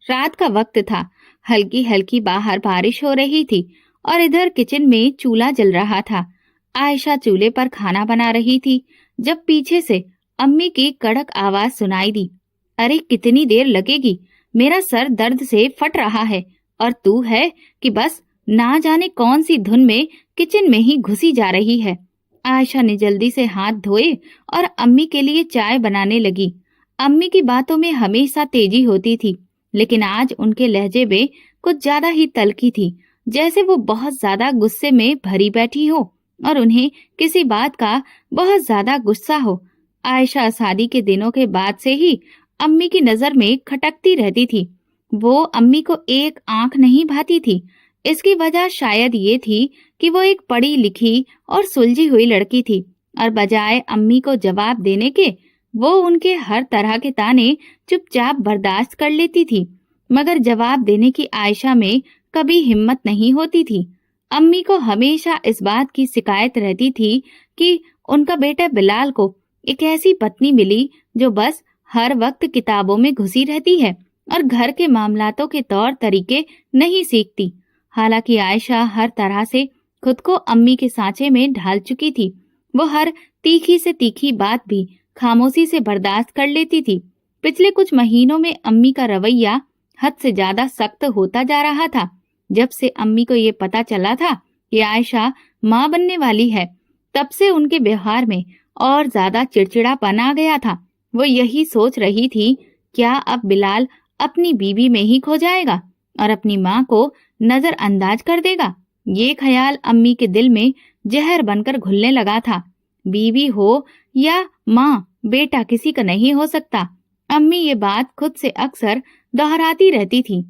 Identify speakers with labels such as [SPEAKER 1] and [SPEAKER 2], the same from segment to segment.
[SPEAKER 1] रात का वक्त था। हल्की हल्की बाहर बारिश हो रही थी और इधर किचन में चूल्हा जल रहा था। आयशा चूल्हे पर खाना बना रही थी जब पीछे से अम्मी की कड़क आवाज सुनाई दी। अरे कितनी देर लगेगी, मेरा सर दर्द से फट रहा है और तू है कि बस ना जाने कौन सी धुन में किचन में ही घुसी जा रही है। आयशा ने जल्दी से हाथ धोए और अम्मी के लिए चाय बनाने लगी। अम्मी की बातों में हमेशा तेजी होती थी, लेकिन आज उनके लहजे में कुछ ज्यादा ही तल्खी थी, जैसे वो बहुत ज्यादा गुस्से में भरी बैठी हो और उन्हें किसी बात का बहुत ज्यादा गुस्सा हो। आयशा शादी के दिनों के बाद से ही अम्मी की नजर में खटकती रहती थी। वो अम्मी को एक आंख नहीं भाती थी। इसकी वजह शायद ये थी कि वो एक पढ़ी लिखी और सुलझी हुई लड़की थी और बजाय अम्मी को जवाब देने के वो उनके हर तरह के ताने चुपचाप बर्दाश्त कर लेती थी, मगर जवाब देने की आयशा में कभी हिम्मत नहीं होती थी। अम्मी को हमेशा इस बात की शिकायत रहती थी कि उनका बेटा बिलाल को एक ऐसी पत्नी मिली जो बस हर वक्त किताबों में घुसी रहती है और घर के मामलातों के तौर तरीके नहीं सीखती। हालांकि आयशा हर तरह से खुद को अम्मी के सांचे में ढाल चुकी थी। वो हर तीखी से तीखी बात भी खामोशी से बर्दाश्त कर लेती थी। पिछले कुछ महीनों में अम्मी का रवैया हद से ज्यादा सख्त होता जा रहा था। जब से अम्मी को ये पता चला था कि आयशा माँ बनने वाली है, तब से उनके व्यवहार में और ज्यादा चिड़चिड़ापन आ गया था। वो यही सोच रही थी, क्या अब बिलाल अपनी बीवी में ही खो जाएगा और अपनी माँ को नजरअंदाज कर देगा। ये ख्याल अम्मी के दिल में जहर बनकर घुलने लगा था। बीवी हो या माँ, बेटा किसी का नहीं हो सकता। अम्मी ये बात खुद से अक्सर दोहराती रहती थी,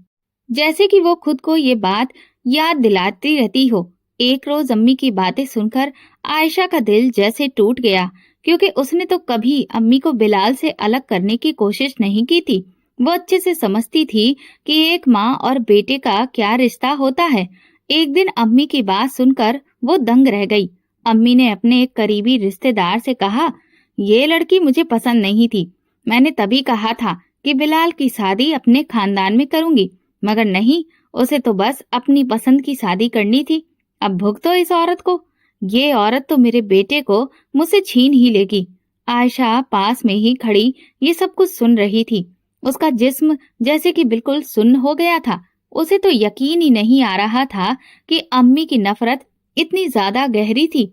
[SPEAKER 1] जैसे कि वो खुद को ये बात याद दिलाती रहती हो। एक रोज अम्मी की बातें सुनकर आयशा का दिल जैसे टूट गया, क्योंकि उसने तो कभी अम्मी को बिलाल से अलग करने की कोशिश नहीं की थी। वो अच्छे से समझती थी कि एक माँ और बेटे का क्या रिश्ता होता है। एक दिन अम्मी की बात सुनकर वो दंग रह गई। अम्मी ने अपने एक करीबी रिश्तेदार से कहा, ये लड़की मुझे पसंद नहीं थी। मैंने तभी कहा था कि बिलाल की शादी अपने खानदान में करूंगी, मगर नहीं, उसे तो बस अपनी पसंद की शादी करनी थी। अब भुगतो इस औरत को। ये औरत तो मेरे बेटे को मुझसे छीन ही लेगी। आयशा पास में ही खड़ी ये सब कुछ सुन रही थी। उसका जिस्म जैसे कि बिल्कुल सुन्न हो गया था। उसे तो यकीन ही नहीं आ रहा था कि अम्मी की नफरत इतनी ज्यादा गहरी थी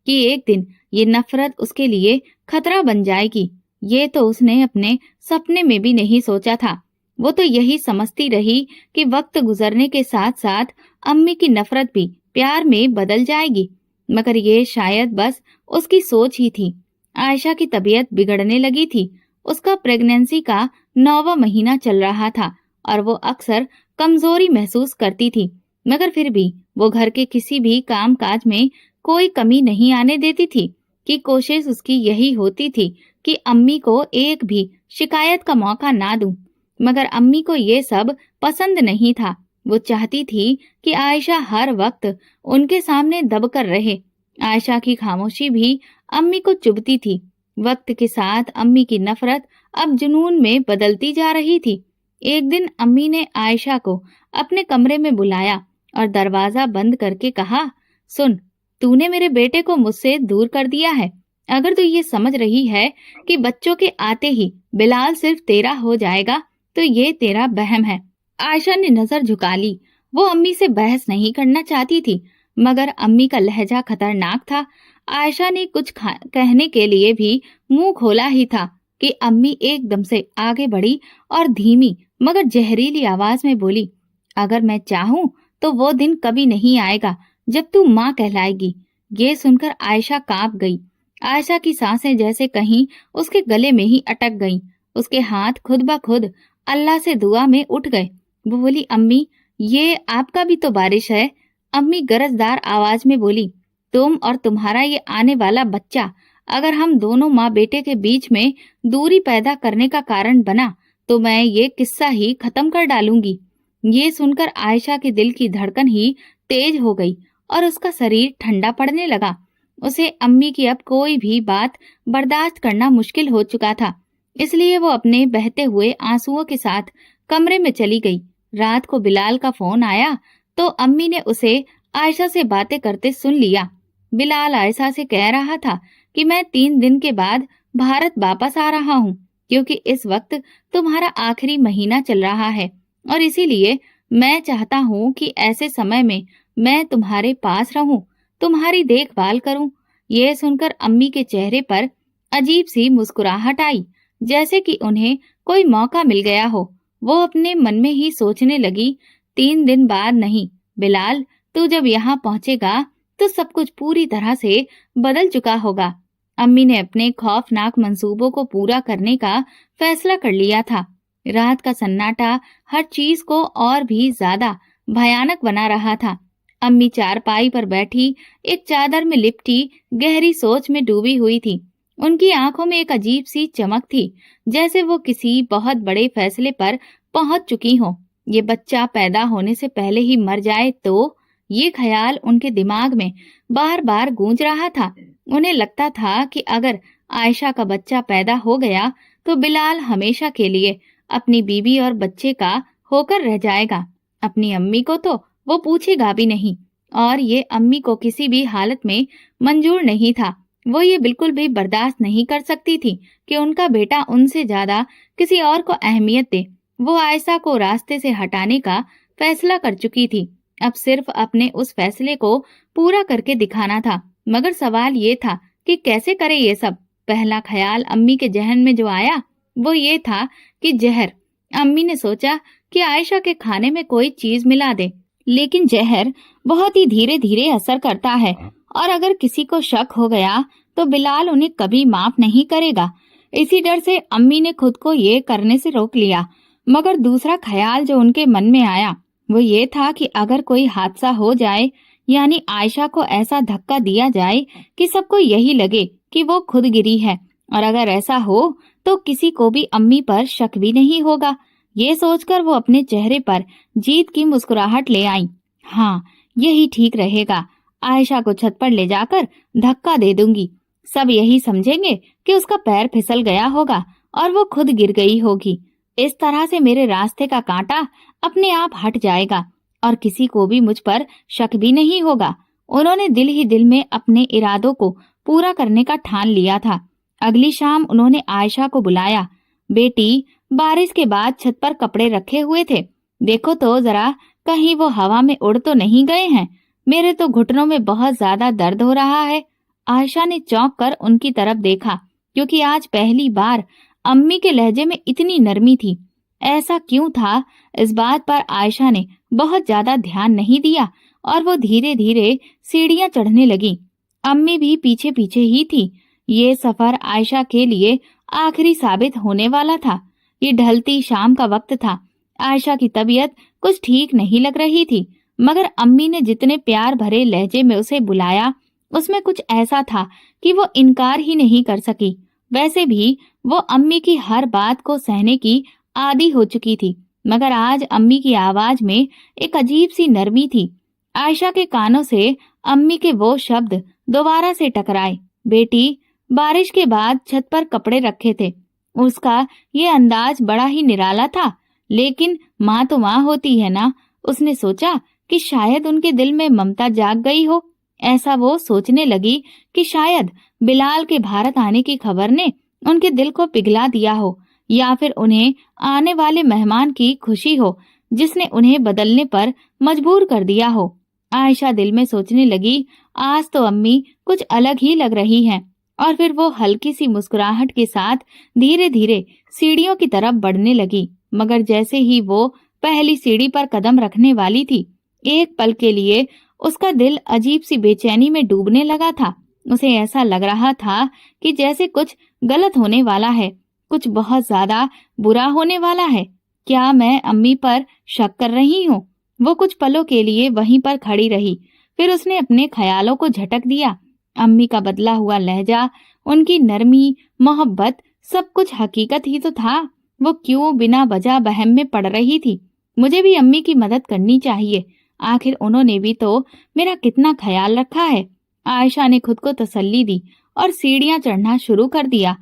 [SPEAKER 1] कि एक दिन ये नफरत उसके लिए खतरा बन जाएगी। ये तो उसने अपने सपने में भी नहीं सोचा था। वो तो यही समझती रही कि वक्त गुजरने के साथ साथ अम्मी की नफरत भी प्यार में बदल जाएगी, मगर ये शायद बस उसकी सोच ही थी। आयशा की तबीयत बिगड़ने लगी थी। उसका प्रेगनेंसी का 9वां महीना चल रहा था और वो अक्सर कमजोरी महसूस करती थी, मगर फिर भी वो घर के किसी भी काम काज में कोई कमी नहीं आने देती थी। कि कोशिश उसकी यही होती थी कि अम्मी को एक भी शिकायत का मौका ना दूं, मगर अम्मी को ये सब पसंद नहीं था। वो चाहती थी कि आयशा हर वक्त उनके सामने दबकर रहे। आयशा की खामोशी भी अम्मी को चुभती थी। वक्त के साथ अम्मी की नफरत अब जुनून में बदलती जा रही थी। एक दिन अम्मी ने आयशा को अपने कमरे में बुलाया और दरवाजा बंद करके कहा, सुन, तूने मेरे बेटे को मुझसे दूर कर दिया है। अगर तू ये समझ रही है कि बच्चों के आते ही बिलाल सिर्फ तेरा हो जाएगा, तो ये तेरा वहम है। आयशा ने नजर झुका ली। वो अम्मी से बहस नहीं करना चाहती थी, मगर अम्मी का लहजा खतरनाक था। आयशा ने कुछ कहने के लिए भी मुंह खोला ही था कि अम्मी एकदम से आगे बढ़ी और धीमी मगर जहरीली आवाज में बोली, अगर मैं चाहूं तो वो दिन कभी नहीं आएगा जब तू माँ कहलाएगी। ये सुनकर आयशा कांप गई। आयशा की सांसें जैसे कहीं उसके गले में ही अटक गईं। उसके हाथ खुद ब खुद अल्लाह से दुआ में उठ गए। वो बोली, अम्मी, ये आपका भी तो बारिश है। अम्मी गरजदार आवाज में बोली, तुम और तुम्हारा ये आने वाला बच्चा अगर हम दोनों माँ बेटे के बीच में दूरी पैदा करने का कारण बना तो मैं ये किस्सा ही खत्म कर डालूंगी। ये सुनकर आयशा के दिल की धड़कन ही तेज हो गई और उसका शरीर ठंडा पड़ने लगा। उसे अम्मी की अब कोई भी बात बर्दाश्त करना मुश्किल हो चुका था। इसलिए वो अपने बहते हुए आंसुओं के साथ कमरे में चली गई। रात को बिलाल का फोन आया तो अम्मी ने उसे आयशा से बातें करते सुन लिया। बिलाल आयशा से कह रहा था कि मैं 3 दिन के बाद भारत वापस आ रहा हूँ, क्योंकि इस वक्त तुम्हारा आखिरी महीना चल रहा है और इसीलिए मैं चाहता हूँ कि ऐसे समय में मैं तुम्हारे पास रहूं, तुम्हारी देखभाल करूं। ये सुनकर अम्मी के चेहरे पर अजीब सी मुस्कुराहट आई, जैसे कि उन्हें कोई मौका मिल गया हो। वो अपने मन में ही सोचने लगी, 3 दिन बाद नहीं बिलाल, तू जब यहाँ पहुंचेगा तो सब कुछ पूरी तरह से बदल चुका होगा। अम्मी ने अपने खौफनाक मंसूबों को पूरा करने का फैसला कर लिया था। रात का सन्नाटा हर चीज को और भी ज्यादा भयानक बना रहा था। अम्मी चारपाई पर बैठी एक चादर में लिपटी गहरी सोच में डूबी हुई थी। उनकी आंखों में एक अजीब सी चमक थी, जैसे वो किसी बहुत बड़े फैसले पर पहुंच चुकी हो। ये बच्चा पैदा होने से पहले ही मर जाए तो, ये ख्याल उनके दिमाग में बार बार गूंज रहा था। उन्हें लगता था कि अगर आयशा का बच्चा पैदा हो गया तो बिलाल हमेशा के लिए अपनी बीवी और बच्चे का होकर रह जाएगा। अपनी अम्मी को तो वो पूछेगा भी नहीं, और ये अम्मी को किसी भी हालत में मंजूर नहीं था। वो ये बिल्कुल भी बर्दाश्त नहीं कर सकती थी कि उनका बेटा उनसे ज्यादा किसी और को अहमियत दे। वो आयशा को रास्ते से हटाने का फैसला कर चुकी थी। अब सिर्फ अपने उस फैसले को पूरा करके दिखाना था। मगर सवाल ये था कि कैसे करे ये सब। पहला ख्याल अम्मी के जहन में जो आया वो ये था कि जहर। अम्मी ने सोचा कि आयशा के खाने में कोई चीज मिला दे, लेकिन जहर बहुत ही धीरे धीरे असर करता है और अगर किसी को शक हो गया तो बिलाल उन्हें कभी माफ नहीं करेगा। इसी डर से अम्मी ने खुद को ये करने से रोक लिया। मगर दूसरा ख्याल जो उनके मन में आया वो ये था कि अगर कोई हादसा हो जाए, यानी आयशा को ऐसा धक्का दिया जाए कि सबको यही लगे कि वो खुद गिरी है, और अगर ऐसा हो तो किसी को भी अम्मी पर शक भी नहीं होगा। ये सोचकर वो अपने चेहरे पर जीत की मुस्कुराहट ले आई। हाँ, यही ठीक रहेगा। आयशा को छत पर ले जाकर धक्का दे दूंगी। सब यही समझेंगे कि उसका पैर फिसल गया होगा और वो खुद गिर गई होगी। इस तरह से मेरे रास्ते का कांटा अपने आप हट जाएगा और किसी को भी मुझ पर शक भी नहीं होगा। उन्होंने दिल ही दिल में अपने इरादों को पूरा करने का ठान लिया था। अगली शाम उन्होंने आयशा को बुलाया। बेटी, बारिश के बाद छत पर कपड़े रखे हुए थे, देखो तो जरा कहीं वो हवा में उड़ तो नहीं गए हैं। मेरे तो घुटनों में बहुत ज्यादा दर्द हो रहा है। आयशा ने चौंक कर उनकी तरफ देखा, क्योंकि आज पहली बार अम्मी के लहजे में इतनी नरमी थी। ऐसा क्यों था, इस बात पर आयशा ने बहुत ज्यादा ध्यान नहीं दिया और वो धीरे धीरे सीढ़ियां चढ़ने लगी। अम्मी भी पीछे पीछे ही थी। ये सफर आयशा के लिए आखिरी साबित होने वाला था। ये ढलती शाम का वक्त था। आयशा की तबीयत कुछ ठीक नहीं लग रही थी, मगर अम्मी ने जितने प्यार भरे लहजे में उसे बुलाया उसमें कुछ ऐसा था कि वो इनकार ही नहीं कर सकी। वैसे भी वो अम्मी की हर बात को सहने की आदी हो चुकी थी, मगर आज अम्मी की आवाज में एक अजीब सी नरमी थी। आयशा के कानों से अम्मी के वो शब्द दोबारा से टकराए। बेटी, बारिश के बाद छत पर कपड़े रखे थे। उसका ये अंदाज बड़ा ही निराला था, लेकिन माँ तो माँ होती है ना। उसने सोचा कि शायद उनके दिल में ममता जाग गई हो। ऐसा वो सोचने लगी कि शायद बिलाल के भारत आने की खबर ने उनके दिल को पिघला दिया हो, या फिर उन्हें आने वाले मेहमान की खुशी हो जिसने उन्हें बदलने पर मजबूर कर दिया हो। आयशा दिल में सोचने लगी, आज तो अम्मी कुछ अलग ही लग रही हैं। और फिर वो हल्की सी मुस्कुराहट के साथ धीरे धीरे सीढ़ियों की तरफ बढ़ने लगी। मगर जैसे ही वो पहली सीढ़ी पर कदम रखने वाली थी, एक पल के लिए उसका दिल अजीब सी बेचैनी में डूबने लगा था। उसे ऐसा लग रहा था कि जैसे कुछ गलत होने वाला है, कुछ बहुत ज्यादा बुरा होने वाला है। क्या मैं अम्मी पर शक कर रही हूँ? वो कुछ पलों के लिए वहीं पर खड़ी रही, फिर उसने अपने ख्यालों को झटक दिया। अम्मी का बदला हुआ लहजा, उनकी नरमी, मोहब्बत, सब कुछ हकीकत ही तो था। वो क्यों बिना वजह बहम में पड़ रही थी? मुझे भी अम्मी की मदद करनी चाहिए, आखिर उन्होंने भी तो मेरा कितना ख्याल रखा है। आयशा ने खुद को तसल्ली दी और सीढ़ियां चढ़ना शुरू कर दिया।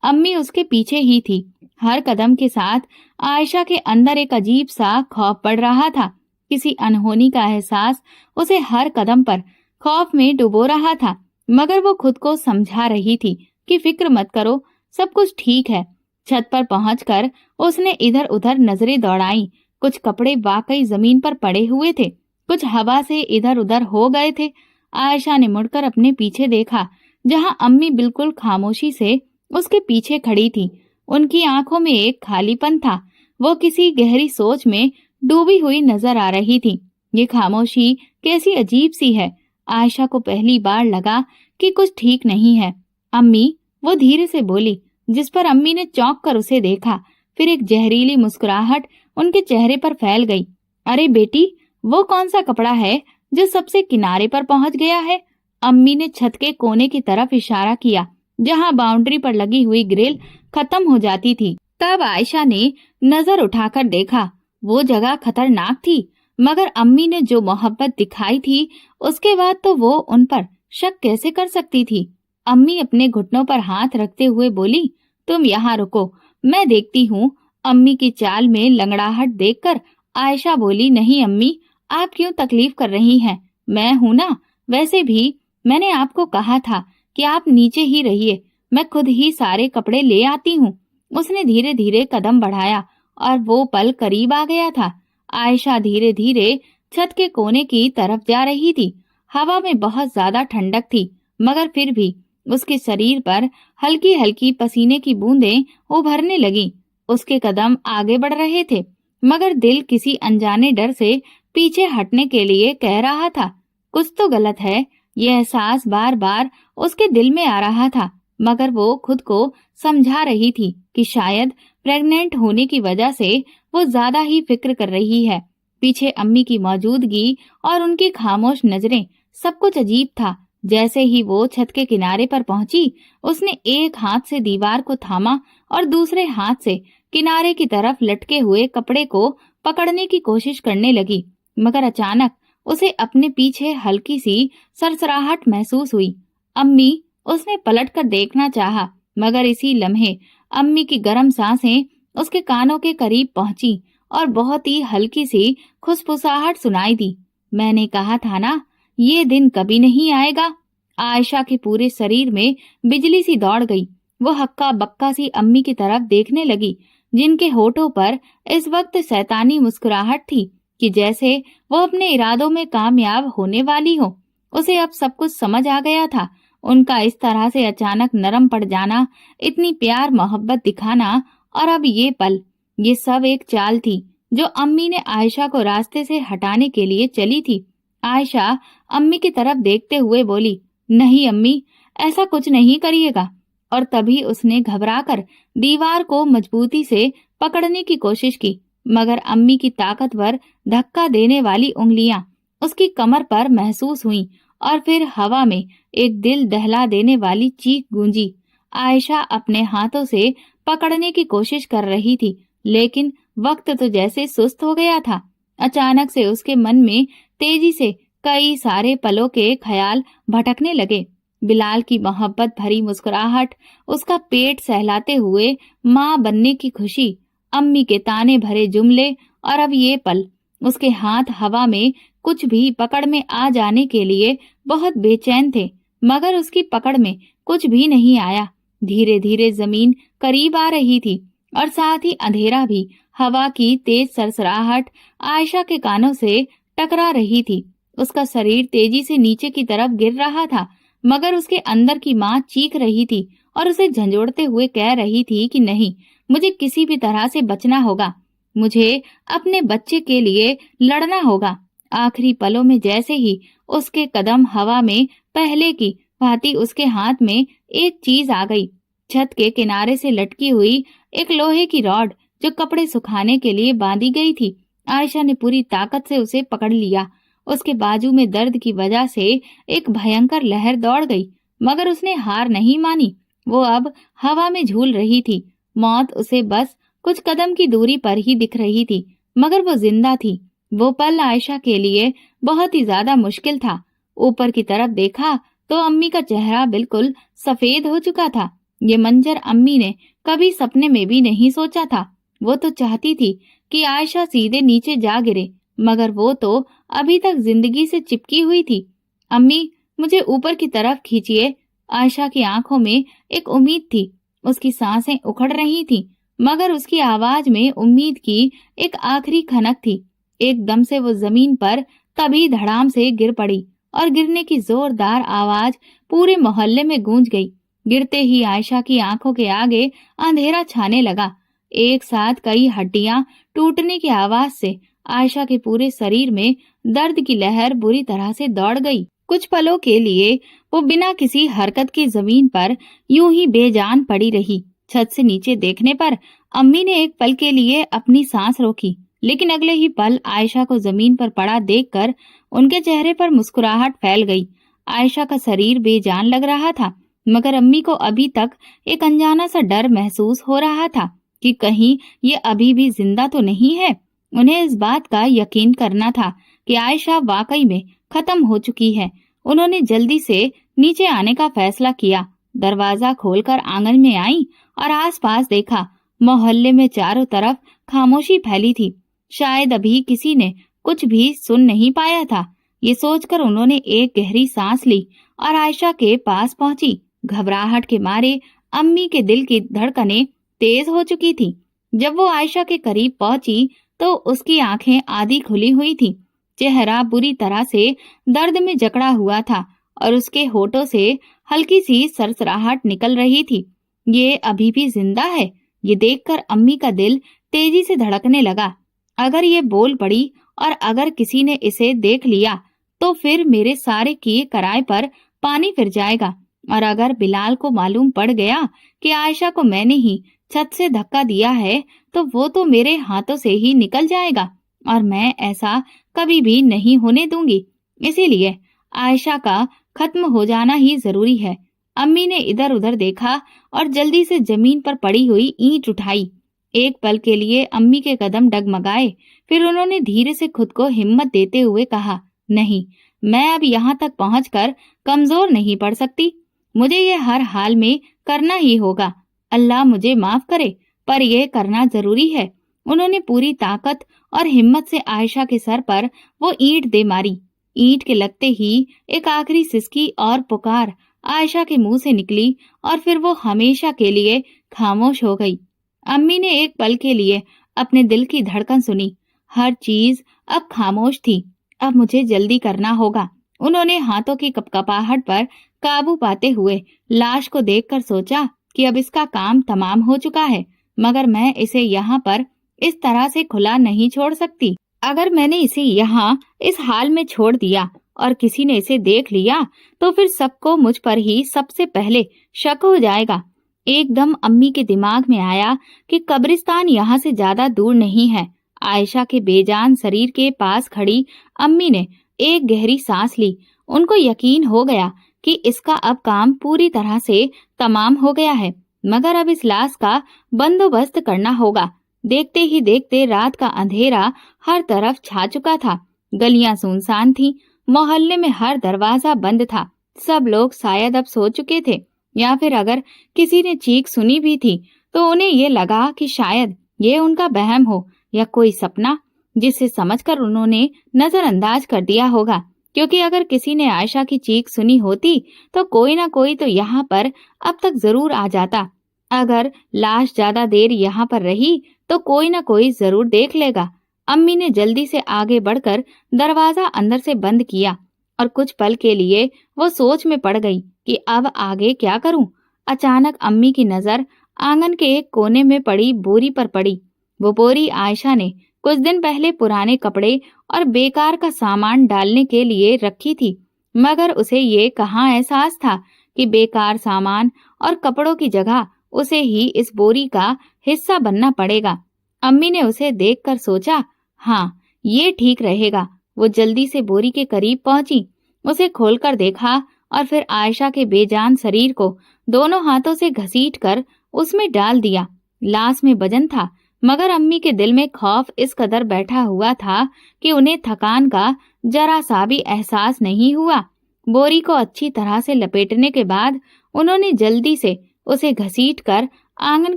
[SPEAKER 1] अम्मी उसके पीछे ही थी। हर कदम के साथ आयशा के अंदर एक अजीब सा खौफ बढ़ रहा था। किसी अनहोनी का एहसास उसे हर कदम पर खौफ में डुबो रहा था, मगर वो खुद को समझा रही थी कि फिक्र मत करो, सब कुछ ठीक है। छत पर पहुंचकर उसने इधर उधर नजरें दौड़ाई। कुछ कपड़े वाकई जमीन पर पड़े हुए थे, कुछ हवा से इधर उधर हो गए थे। आयशा ने मुड़कर अपने पीछे देखा, जहां अम्मी बिल्कुल खामोशी से उसके पीछे खड़ी थी। उनकी आंखों में एक खालीपन था, वो किसी गहरी सोच में डूबी हुई नजर आ रही थी। ये खामोशी कैसी अजीब सी है। आयशा को पहली बार लगा कि कुछ ठीक नहीं है। अम्मी, वो धीरे से बोली, जिस पर अम्मी ने चौंक कर उसे देखा। फिर एक जहरीली मुस्कुराहट उनके चेहरे पर फैल गई। अरे बेटी, वो कौन सा कपड़ा है जो सबसे किनारे पर पहुंच गया है? अम्मी ने छत के कोने की तरफ इशारा किया, जहां बाउंड्री पर लगी हुई ग्रिल खत्म हो जाती थी। तब आयशा ने नजर उठाकर देखा। वो जगह खतरनाक थी, मगर अम्मी ने जो मोहब्बत दिखाई थी, उसके बाद तो वो उन पर शक कैसे कर सकती थी। अम्मी अपने घुटनों पर हाथ रखते हुए बोली, तुम यहाँ रुको, मैं देखती हूँ। अम्मी की चाल में लंगड़ाहट देखकर आयशा बोली, नहीं अम्मी, आप क्यों तकलीफ कर रही हैं? मैं हूं ना। वैसे भी मैंने आपको कहा था कि आप नीचे ही रहिए, मैं खुद ही सारे कपड़े ले आती हूँ। उसने धीरे धीरे कदम बढ़ाया और वो पल करीब आ गया था। आयशा धीरे धीरे छत के कोने की तरफ जा रही थी। हवा में बहुत ज्यादा ठंडक थी, मगर फिर भी उसके शरीर पर हल्की हल्की पसीने की बूंदें उभरने लगी। उसके कदम आगे बढ़ रहे थे, मगर दिल किसी अनजाने डर से पीछे हटने के लिए कह रहा था, कुछ तो गलत है। यह एहसास बार बार उसके दिल में आ रहा था, मगर वो खुद को समझा रही थी कि शायद प्रेग्नेंट होने की वजह से वो ज्यादा ही फिक्र कर रही है। पीछे अम्मी की मौजूदगी और उनकी खामोश नजरें, सब कुछ अजीब था। जैसे ही वो छत के किनारे पर पहुंची, उसने एक हाथ से दीवार को थामा और दूसरे हाथ से किनारे की तरफ लटके हुए कपड़े को पकड़ने की कोशिश करने लगी, मगर अचानक उसे अपने पीछे हल्की सी सरसराहट महसूस हुई। अम्मी, उसने पलटकर देखना चाहा, मगर इसी लम्हे अम्मी की गर्म सांसें उसके कानों के करीब पहुंची और बहुत ही हल्की सी खुसफुसाहट सुनाई दी। मैंने कहा था ना, ये दिन कभी नहीं आएगा। आयशा के पूरे शरीर में बिजली सी दौड़ गई। वो हक्का बक्का सी अम्मी की तरफ देखने लगी, जिनके होठों पर इस वक्त शैतानी मुस्कुराहट थी कि जैसे वो अपने इरादों में कामयाब होने वाली हो। उसे अब सब कुछ समझ आ गया था। उनका इस तरह से अचानक नरम पड़ जाना, इतनी प्यार मोहब्बत दिखाना, और अब ये पल, ये सब एक चाल थी जो अम्मी ने आयशा को रास्ते से हटाने के लिए चली थी। आयशा अम्मी की तरफ देखते हुए बोली, नहीं अम्मी, ऐसा कुछ नहीं करिएगा। और तभी उसने घबराकर दीवार को मजबूती से पकड़ने की कोशिश की, मगर अम्मी की ताकतवर धक्का देने वाली उंगलियां उसकी कमर पर महसूस हुईं और फिर हवा में एक दिल दहला देने वाली चीख गूंजी। आयशा अपने हाथों से पकड़ने की कोशिश कर रही थी, लेकिन वक्त तो जैसे सुस्त हो गया था। अचानक से उसके मन में तेजी से कई सारे पलों के ख्याल भटकने लगे। बिलाल की मोहब्बत भरी मुस्कुराहट, उसका पेट सहलाते हुए माँ बनने की खुशी, अम्मी के ताने भरे जुमले, और अब ये पल। उसके हाथ हवा में कुछ भी पकड़ में आ जाने के लिए बहुत बेचैन थे, मगर उसकी पकड़ में कुछ भी नहीं आया। धीरे धीरे जमीन करीब आ रही थी और साथ ही अंधेरा भी। हवा की तेज सरसराहट आयशा के कानों से टकरा रही थी। उसका शरीर तेजी से नीचे की तरफ गिर रहा था, मगर उसके अंदर की माँ चीख रही थी और उसे झंझोड़ते हुए कह रही थी कि नहीं, मुझे किसी भी तरह से बचना होगा, मुझे अपने बच्चे के लिए लड़ना होगा। आखिरी पलों में जैसे ही उसके कदम हवा में पहले की भांति उसके हाथ में एक चीज आ गई। छत के किनारे से लटकी हुई एक लोहे की रॉड, जो कपड़े सुखाने के लिए बांधी गई थी। आयशा ने पूरी ताकत से उसे पकड़ लिया। उसके बाजू में दर्द की वजह से एक भयंकर लहर दौड़ गई, मगर उसने हार नहीं मानी। वो अब हवा में झूल रही थी। मौत उसे बस कुछ कदम की दूरी पर ही दिख रही थी, मगर वो जिंदा थी। वो पल आयशा के लिए बहुत ही ज्यादा मुश्किल था। ऊपर की तरफ देखा तो अम्मी का चेहरा बिल्कुल सफेद हो चुका था। ये मंजर अम्मी ने कभी सपने में भी नहीं सोचा था। वो तो चाहती थी कि आयशा सीधे नीचे जा गिरे, मगर वो तो अभी तक जिंदगी से चिपकी हुई थी। अम्मी, मुझे ऊपर की तरफ खींचिए। आयशा की आंखों में एक उम्मीद थी। उसकी सांसें उखड़ रही थीं, मगर उसकी आवाज में उम्मीद की एक आखिरी खनक थी। एकदम से वो जमीन पर तभी धड़ाम से गिर पड़ी और गिरने की जोरदार आवाज पूरे मोहल्ले में गूंज गई। गिरते ही आयशा की आंखों के आगे अंधेरा छाने लगा। एक साथ कई हड्डियां टूटने की आवाज से आयशा के पूरे शरीर में दर्द की लहर बुरी तरह से दौड़ गई। कुछ पलों के लिए वो बिना किसी हरकत के जमीन पर यूं ही बेजान पड़ी रही। छत से नीचे देखने पर अम्मी ने एक पल के लिए अपनी सांस रोकी, लेकिन अगले ही पल आयशा को जमीन पर पड़ा देखकर उनके चेहरे पर मुस्कुराहट फैल गई। आयशा का शरीर बेजान लग रहा था, मगर अम्मी को अभी तक एक अनजाना सा डर महसूस हो रहा था कि कहीं ये अभी भी जिंदा तो नहीं है। उन्हें इस बात का यकीन करना था कि आयशा वाकई में खत्म हो चुकी है। उन्होंने जल्दी से नीचे आने का फैसला किया। दरवाजा खोलकर आंगन में आई और आसपास देखा। मोहल्ले में चारों तरफ खामोशी फैली थी। शायद अभी किसी ने कुछ भी सुन नहीं पाया था। ये सोचकर उन्होंने एक गहरी सांस ली और आयशा के पास पहुंची। घबराहट के मारे अम्मी के दिल की धड़कनें तेज हो चुकी थी। जब वो आयशा के करीब पहुंची तो उसकी आंखें आधी खुली हुई थी। चेहरा बुरी तरह से दर्द में जकड़ा हुआ था और उसके होठों से हल्की सी सरसराहट निकल रही थी। ये अभी भी जिंदा है। ये देखकर अम्मी का दिल तेजी से धड़कने लगा। अगर ये बोल पड़ी और अगर किसी ने इसे देख लिया तो फिर मेरे सारे किए कराए पर पानी फिर जाएगा। और अगर बिलाल को मालूम पड़ गया कि आयशा को मैंने ही छत से धक्का दिया है तो वो तो मेरे हाथों से ही निकल जाएगा और मैं ऐसा कभी भी नहीं होने दूंगी। इसीलिए आयशा का खत्म हो जाना ही जरूरी है। अम्मी ने इधर उधर देखा और जल्दी से जमीन पर पड़ी हुई ईंट उठाई। एक पल के लिए अम्मी के कदम डगमगाए, फिर उन्होंने धीरे से खुद को हिम्मत देते हुए कहा, नहीं, मैं अब यहाँ तक पहुँचकर कमजोर नहीं पड़ सकती। मुझे ये हर हाल में करना ही होगा। अल्लाह मुझे माफ करे, पर यह करना जरूरी है। उन्होंने पूरी ताकत और हिम्मत से आयशा के सर पर वो ईंट दे मारी। ईंट के लगते ही एक आखिरी सिसकी और पुकार आयशा के मुंह से निकली और फिर वो हमेशा के लिए खामोश हो गई। अम्मी ने एक पल के लिए अपने दिल की धड़कन सुनी। हर चीज अब खामोश थी। अब मुझे जल्दी करना होगा। उन्होंने हाथों की कपकपाहट पर काबू पाते हुए लाश को देखकर सोचा कि अब इसका काम तमाम हो चुका है, मगर मैं इसे यहाँ पर इस तरह से खुला नहीं छोड़ सकती। अगर मैंने इसे यहाँ इस हाल में छोड़ दिया और किसी ने इसे देख लिया तो फिर सबको मुझ पर ही सबसे पहले शक हो जाएगा। एकदम अम्मी के दिमाग में आया कि कब्रिस्तान यहाँ से ज्यादा दूर नहीं है। आयशा के बेजान शरीर के पास खड़ी अम्मी ने एक गहरी सांस ली। उनको यकीन हो गया कि इसका अब काम पूरी तरह से तमाम हो गया है, मगर अब इस लाश का बंदोबस्त करना होगा। देखते ही देखते रात का अंधेरा हर तरफ छा चुका था। गलियां सुनसान थीं, मोहल्ले में हर दरवाजा बंद था। सब लोग शायद अब सो चुके थे, या फिर अगर किसी ने चीख सुनी भी थी तो उन्हें ये लगा कि शायद ये उनका वहम हो या कोई सपना, जिसे समझकर उन्होंने नजरअंदाज कर दिया होगा। क्योंकि अगर किसी ने आयशा की चीख सुनी होती तो कोई ना कोई तो यहाँ पर अब तक जरूर आ जाता। अगर लाश ज्यादा देर यहाँ पर रही तो कोई ना कोई जरूर देख लेगा। अम्मी ने जल्दी से आगे बढ़कर दरवाजा अंदर से बंद किया और कुछ पल के लिए वो सोच में पड़ गई कि अब आगे क्या करूं। अचानक अम्मी की नजर आंगन के एक कोने में पड़ी बोरी पर पड़ी। वो बोरी आयशा ने कुछ दिन पहले पुराने कपड़े और बेकार का सामान डालने के लिए रखी थी, मगर उसे ये कहाँ एहसास था कि बेकार सामान और कपड़ों की जगह उसे ही इस बोरी का हिस्सा बनना पड़ेगा। अम्मी ने उसे देखकर सोचा, हाँ, ये ठीक रहेगा। वो जल्दी से बोरी के करीब पहुंची, उसे खोलकर देखा और फिर आयशा के बेजान शरीर को दोनों हाथों से घसीटकर उसमें डाल दिया। लाश में वजन था, मगर अम्मी के दिल में खौफ इस कदर बैठा हुआ था कि उन्हें थकान का जरा सा भी एहसास नहीं हुआ। बोरी को अच्छी तरह से लपेटने के बाद उन्होंने जल्दी से उसे घसीटकर आंगन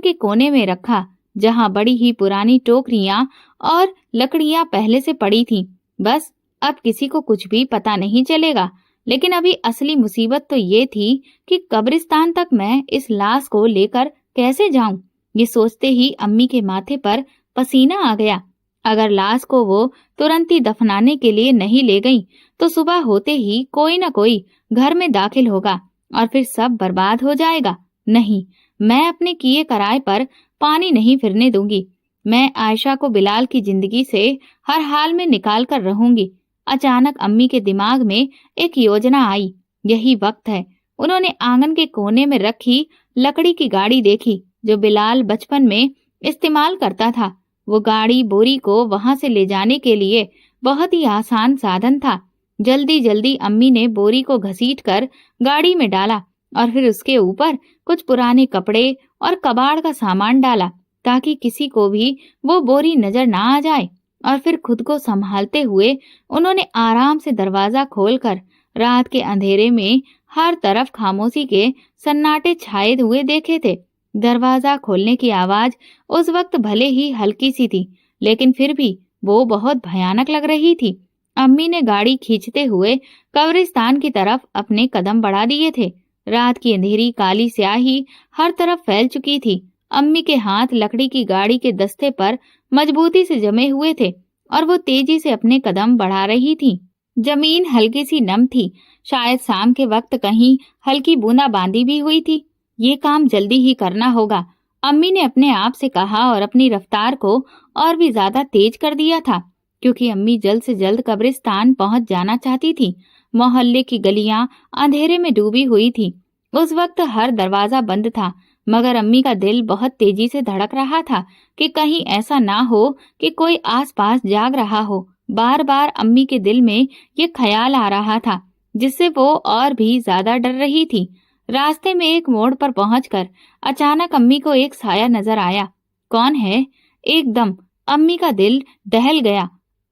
[SPEAKER 1] के कोने में रखा, जहां बड़ी ही पुरानी टोकरियां और लकड़ियां पहले से पड़ी थीं। बस अब किसी को कुछ भी पता नहीं चलेगा। लेकिन अभी असली मुसीबत तो ये थी कि कब्रिस्तान तक मैं इस लाश को लेकर कैसे जाऊं। ये सोचते ही अम्मी के माथे पर पसीना आ गया। अगर लाश को वो तुरंत ही दफनाने के लिए नहीं ले गई तो सुबह होते ही कोई न कोई घर में दाखिल होगा और फिर सब बर्बाद हो जाएगा। नहीं, मैं अपने किए कराए पर पानी नहीं फिरने दूंगी। मैं आयशा को बिलाल की जिंदगी से हर हाल में निकाल कर रहूंगी। अचानक अम्मी के दिमाग में एक योजना आई। यही वक्त है। उन्होंने आंगन के कोने में रखी लकड़ी की गाड़ी देखी जो बिलाल बचपन में इस्तेमाल करता था। वो गाड़ी बोरी को वहां से ले जाने के लिए बहुत ही आसान साधन था। जल्दी जल्दी अम्मी ने बोरी को घसीट-कर गाड़ी में डाला और फिर उसके ऊपर कुछ पुराने कपड़े और कबाड़ का सामान डाला ताकि किसी को भी वो बोरी नजर ना आ जाए। और फिर खुद को संभालते हुए उन्होंने आराम से दरवाजा खोलकर रात के अंधेरे में हर तरफ खामोशी के सन्नाटे छाए हुए देखे थे। दरवाजा खोलने की आवाज उस वक्त भले ही हल्की सी थी, लेकिन फिर भी वो बहुत भयानक लग रही थी। अम्मी ने गाड़ी खींचते हुए कब्रिस्तान की तरफ अपने कदम बढ़ा दिए थे। रात की अंधेरी काली स्याही हर तरफ फैल चुकी थी। अम्मी के हाथ लकड़ी की गाड़ी के दस्ते पर मजबूती से जमे हुए थे और वो तेजी से अपने कदम बढ़ा रही थी। जमीन हल्की सी नम थी। शायद शाम के वक्त कहीं हल्की बूंदाबांदी भी हुई थी। ये काम जल्दी ही करना होगा, अम्मी ने अपने आप से कहा और अपनी रफ्तार को और भी ज्यादा तेज कर दिया था, क्योंकि अम्मी जल्द से जल्द कब्रिस्तान पहुंच जाना चाहती थी। मोहल्ले की गलियां अंधेरे में डूबी हुई थी। उस वक्त हर दरवाजा बंद था, मगर अम्मी का दिल बहुत तेजी से धड़क रहा था कि कहीं ऐसा ना हो कि कोई आसपास जाग रहा हो। बार बार अम्मी के दिल में ये ख्याल आ रहा था, जिससे वो और भी ज्यादा डर रही थी। रास्ते में एक मोड़ पर पहुंचकर अचानक अम्मी को एक साया नजर आया। कौन है? एकदम अम्मी का दिल दहल गया।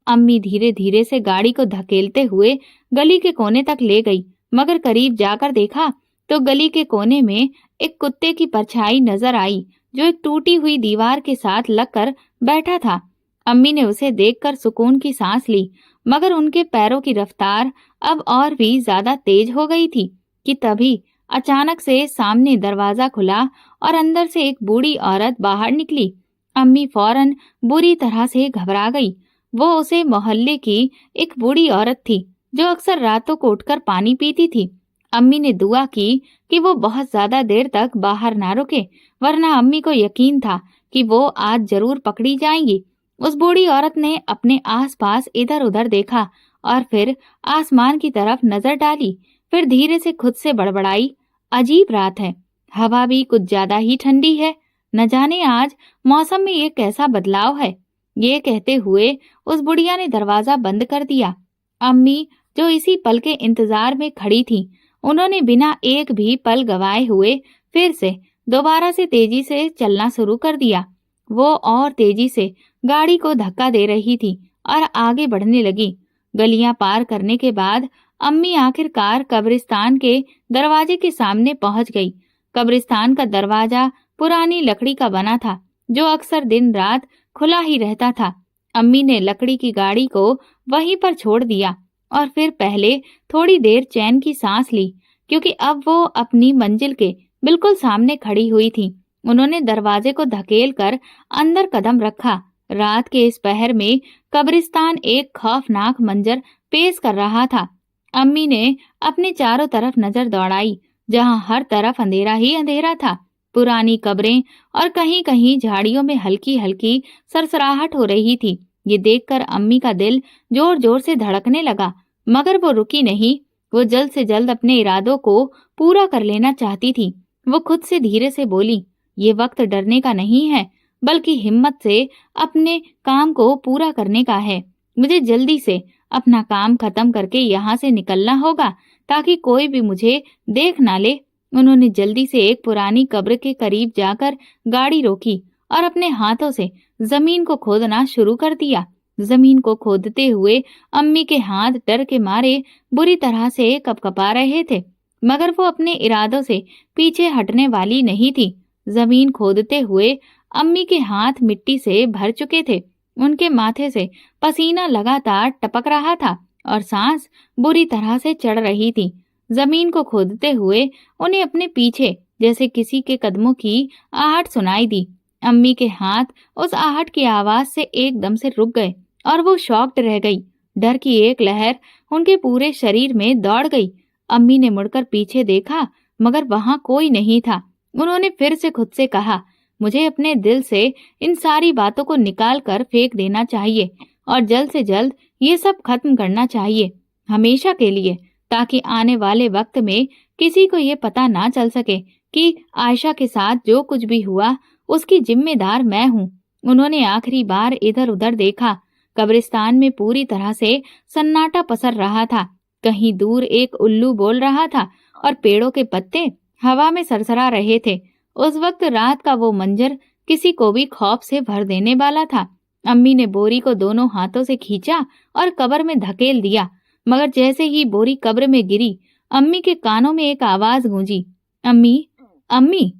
[SPEAKER 1] अम्मी धीरे धीरे से गाड़ी को धकेलते हुए गली के कोने तक ले गई, मगर करीब जाकर देखा तो गली के कोने में एक कुत्ते की परछाई नजर आई जो एक टूटी हुई दीवार के साथ लगकर बैठा था। अम्मी ने उसे देखकर सुकून की सांस ली, मगर उनके पैरों की रफ्तार अब और भी ज्यादा तेज हो गई थी कि तभी अचानक से सामने दरवाजा खुला और अंदर से एक बूढ़ी औरत बाहर निकली। अम्मी फौरन बुरी तरह से घबरा गई। वो उसे मोहल्ले की एक बूढ़ी औरत थी जो अक्सर रातों को उठकर पानी पीती थी। अम्मी ने दुआ की कि वो बहुत ज्यादा देर तक बाहर ना रुके, वरना अम्मी को यकीन था कि वो आज जरूर पकड़ी जाएंगी। उस बूढ़ी औरत ने अपने आसपास इधर उधर देखा और फिर आसमान की तरफ नजर डाली। फिर धीरे से खुद से बड़बड़ाई, अजीब रात है, हवा भी कुछ ज्यादा ही ठंडी है, न जाने आज मौसम में ये कैसा बदलाव है। ये कहते हुए उस बुढ़िया ने दरवाजा बंद कर दिया। अम्मी जो इसी पल के इंतजार में खड़ी थी, उन्होंने बिना एक भी पल गवाए हुए फिर से दोबारा से तेजी से चलना शुरू कर दिया। वो और तेजी से गाड़ी को धक्का दे रही थी और आगे बढ़ने लगी। गलियां पार करने के बाद अम्मी आखिरकार कब्रिस्तान के दरवाजे के सामने पहुंच गई। कब्रिस्तान का दरवाजा पुरानी लकड़ी का बना था, जो अक्सर दिन रात खुला ही रहता था। अम्मी ने लकड़ी की गाड़ी को वहीं पर छोड़ दिया और फिर पहले थोड़ी देर चैन की सांस ली, क्योंकि अब वो अपनी मंजिल के बिल्कुल सामने खड़ी हुई थी। उन्होंने दरवाजे को धकेल कर अंदर कदम रखा। रात के इस पहर में कब्रिस्तान एक खौफनाक मंजर पेश कर रहा था। अम्मी ने अपने चारों तरफ नजर दौड़ाई, जहां हर तरफ अंधेरा ही अंधेरा था। पुरानी कब्रें और कहीं कहीं झाड़ियों में हल्की हल्की सरसराहट हो रही थी। ये देखकर अम्मी का दिल जोर जोर से धड़कने लगा, मगर वो रुकी नहीं। वो जल्द से जल्द अपने इरादों को पूरा कर लेना चाहती थी। वो खुद से धीरे से बोली, ये वक्त डरने का नहीं है, बल्कि हिम्मत से अपने काम को पूरा करने का है। मुझे जल्दी से अपना काम खत्म करके यहाँ से निकलना होगा, ताकि कोई भी मुझे देख ना ले। उन्होंने जल्दी से एक पुरानी कब्र के करीब जाकर गाड़ी रोकी और अपने हाथों से जमीन को खोदना शुरू कर दिया। जमीन को खोदते हुए अम्मी के हाथ डर के मारे बुरी तरह से कपकपा रहे थे, मगर वो अपने इरादों से पीछे हटने वाली नहीं थी। जमीन खोदते हुए अम्मी के हाथ मिट्टी से भर चुके थे। उनके माथे से पसीना लगातार टपक रहा था और सांस बुरी तरह से चढ़ रही थी। जमीन को खोदते हुए उन्हें अपने पीछे जैसे किसी के कदमों की आहट सुनाई दी। अम्मी के हाथ उस आहट की आवाज से एकदम से रुक गए और वो शॉक्ड रह गई। डर की एक लहर उनके पूरे शरीर में दौड़ गई। अम्मी ने मुड़कर पीछे देखा मगर वहां कोई नहीं था। उन्होंने फिर से खुद से कहा, मुझे अपने दिल से इन सारी बातों को निकाल कर फेंक देना चाहिए और जल्द से जल्द ये सब खत्म करना चाहिए, हमेशा के लिए, ताकि आने वाले वक्त में किसी को ये पता ना चल सके कि आयशा के साथ जो कुछ भी हुआ उसकी जिम्मेदार मैं हूँ। उन्होंने आखिरी बार इधर उधर देखा। कब्रिस्तान में पूरी तरह से सन्नाटा पसर रहा था। कहीं दूर एक उल्लू बोल रहा था और पेड़ों के पत्ते हवा में सरसरा रहे थे। उस वक्त रात का वो मंजर किसी को भी खौफ से भर देने वाला था। अम्मी ने बोरी को दोनों हाथों से खींचा और कब्र में धकेल दिया, मगर जैसे ही बोरी कब्र में गिरी, अम्मी के कानों में एक आवाज गूंजी, अम्मी, अम्मी,